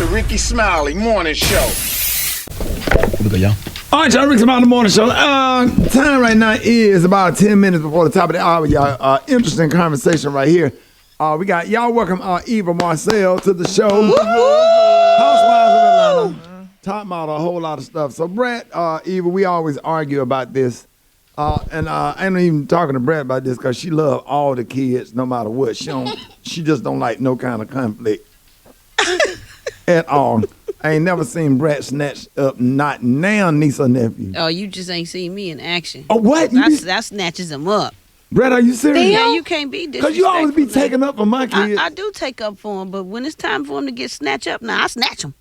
Rickey Smiley Morning Show. Here we go, y'all. All right, y'all, Rickey Smiley Morning Show. Time right now is about 10 minutes before the top of the hour, y'all. Interesting conversation right here. We got y'all welcome Eva Marcille to the show. Housewives of Atlanta. Top model, a whole lot of stuff. So Brett, Eva, we always argue about this. And I ain't even talking to Brett about this because she loves all the kids no matter what. She just don't like no kind of conflict at all. I ain't never seen Brett snatch up not now niece or nephew. Oh, you just ain't seen me in action. Oh, what? That snatches them up. Brett, are you serious? Yeah, you can't be disrespectful. Because you always be taking up for my kids. I do take up for them, but when it's time for them to get snatched up, now I snatch them.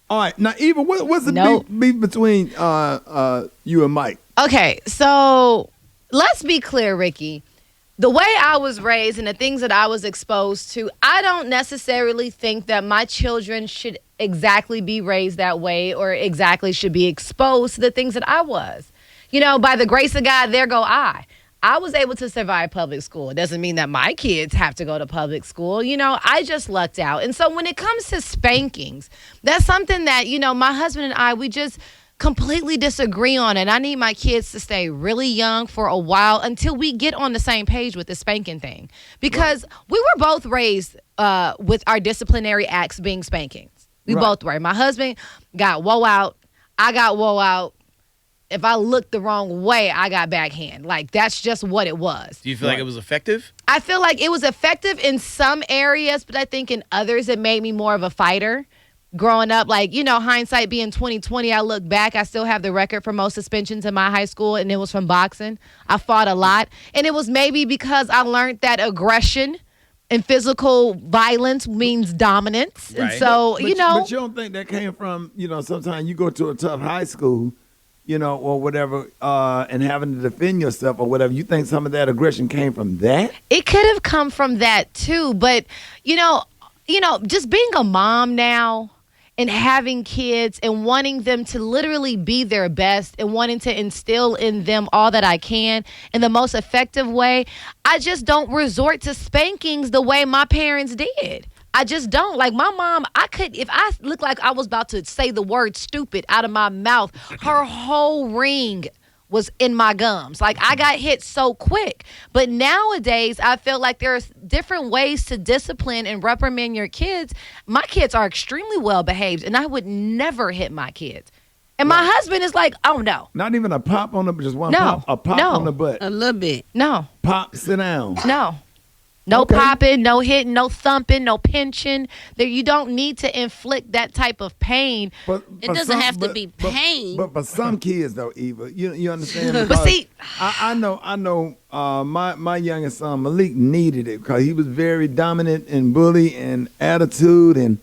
All right. Now, Eva, what's the beef between you and Mike? Okay, so let's be clear, Ricky. The way I was raised and the things that I was exposed to, I don't necessarily think that my children should exactly be raised that way or exactly should be exposed to the things that I was. You know, by the grace of God, there go I. I was able to survive public school. It doesn't mean that my kids have to go to public school. You know, I just lucked out. And so when it comes to spankings, that's something that, you know, my husband and I, we just completely disagree on it. I need my kids to stay really young for a while until we get on the same page with the spanking thing. Because we were both raised with our disciplinary acts being spankings. We both were. My husband got woe out. I got woe out. If I looked the wrong way, I got backhand. Like, that's just what it was. Do you feel like it was effective? I feel like it was effective in some areas, but I think in others it made me more of a fighter. Growing up, like, you know, hindsight being 20/20, I look back, I still have the record for most suspensions in my high school, and it was from boxing. I fought a lot, and it was maybe because I learned that aggression and physical violence means dominance. Right. And so, but you don't think that came from, you know, sometimes you go to a tough high school, you know, or whatever, and having to defend yourself or whatever. You think some of that aggression came from that? It could have come from that too, but, you know, just being a mom now, and having kids and wanting them to literally be their best and wanting to instill in them all that I can in the most effective way, I just don't resort to spankings the way my parents did. I just don't. Like, my mom, if I looked like I was about to say the word stupid out of my mouth, her whole ring was in my gums. Like, I got hit so quick. But nowadays, I feel like there's different ways to discipline and reprimand your kids. My kids are extremely well behaved, and I would never hit my kids. And my husband is like, oh, no. Not even a pop on the, just one pop? A pop on the butt? A little bit. No. Pop, sit down. No popping, no hitting, no thumping, no pinching. You don't need to inflict that type of pain. It doesn't have to be pain. But for some kids, though, Eva, you understand? But see, I know. My youngest son Malik needed it because he was very dominant and bully and attitude and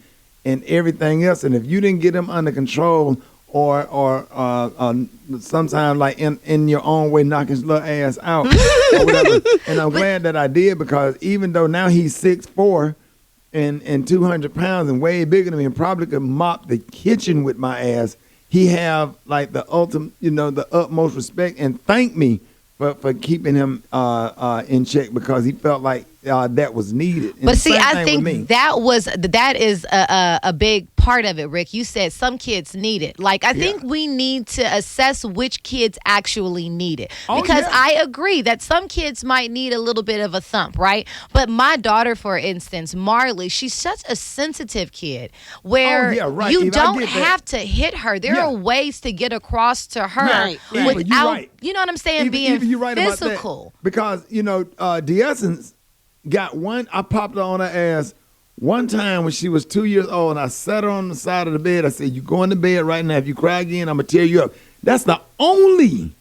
everything else. And if you didn't get him under control, or sometimes like in your own way knock his little ass out or whatever. And I'm glad that I did, because even though now he's 6'4" and 200 pounds and way bigger than me and probably could mop the kitchen with my ass, he have like the ultimate, the utmost respect and thank me for keeping him in check, because he felt like that was needed. And but see, I think that is a big part of it, Rick. You said some kids need it. Like, I think we need to assess which kids actually need it. Because I agree that some kids might need a little bit of a thump, right? But my daughter, for instance, Marley, she's such a sensitive kid where you don't have to hit her. There are ways to get across to her without, you know what I'm saying, being physical. Because, DeEssence got one, I popped her on her ass one time when she was 2 years old, and I sat her on the side of the bed. I said, you going to bed right now. If you cry again, I'm going to tear you up. That's the only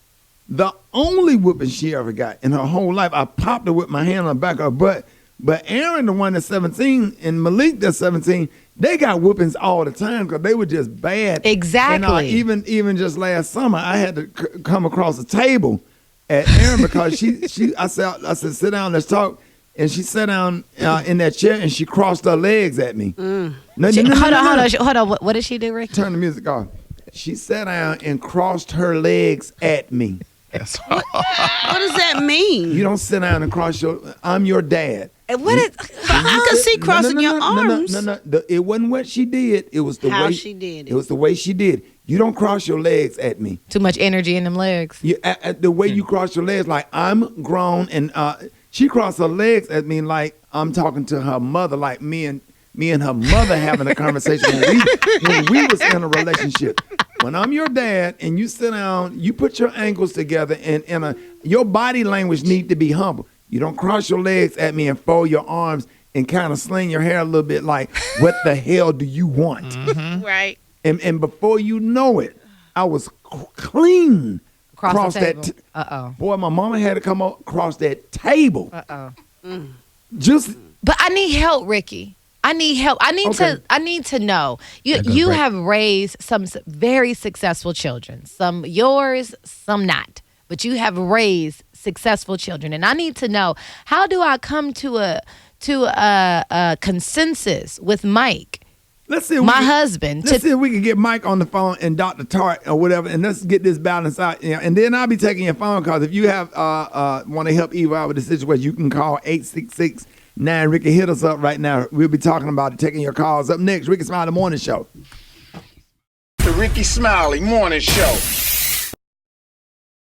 whooping she ever got in her whole life. I popped her with my hand on the back of her butt. But Aaron, the one that's 17, and Malik, that's 17, they got whoopings all the time because they were just bad. Exactly. And even just last summer, I had to come across the table at Aaron because I said, sit down, let's talk. And she sat down in that chair and she crossed her legs at me. Hold on. What did she do, Rick? Turn the music off. She sat down and crossed her legs at me. What does that mean? You don't sit down and I'm your dad. And what is? I could see crossing your arms. No. It wasn't what she did. It was the How way she did it. It was the way she did. You don't cross your legs at me. Too much energy in them legs. The way you cross your legs, like I'm grown, and she crossed her legs at me like I'm talking to her mother, like me and her mother having a conversation when we was in a relationship. When I'm your dad and you sit down, you put your ankles together, and your body language need to be humble. You don't cross your legs at me and fold your arms and kind of sling your hair a little bit like, what the hell do you want? Mm-hmm. Right. And before you know it, I was clean Across the that. table. Boy, my mama had to come across that table. Just. But I need help, Ricky. I need help. I need to know. You have raised some very successful children. Some yours, some not. But you have raised successful children, and I need to know, how do I come to a consensus with Mike, my husband? Let's see if we can get Mike on the phone and Dr. Tart or whatever, and let's get this balance out. And then I'll be taking your phone calls. If you have want to help Eva out with the situation, you can call 866-9-RICKY. Hit us up right now. We'll be talking about it, taking your calls. Up next, Rickey Smiley Morning Show. The Rickey Smiley Morning Show.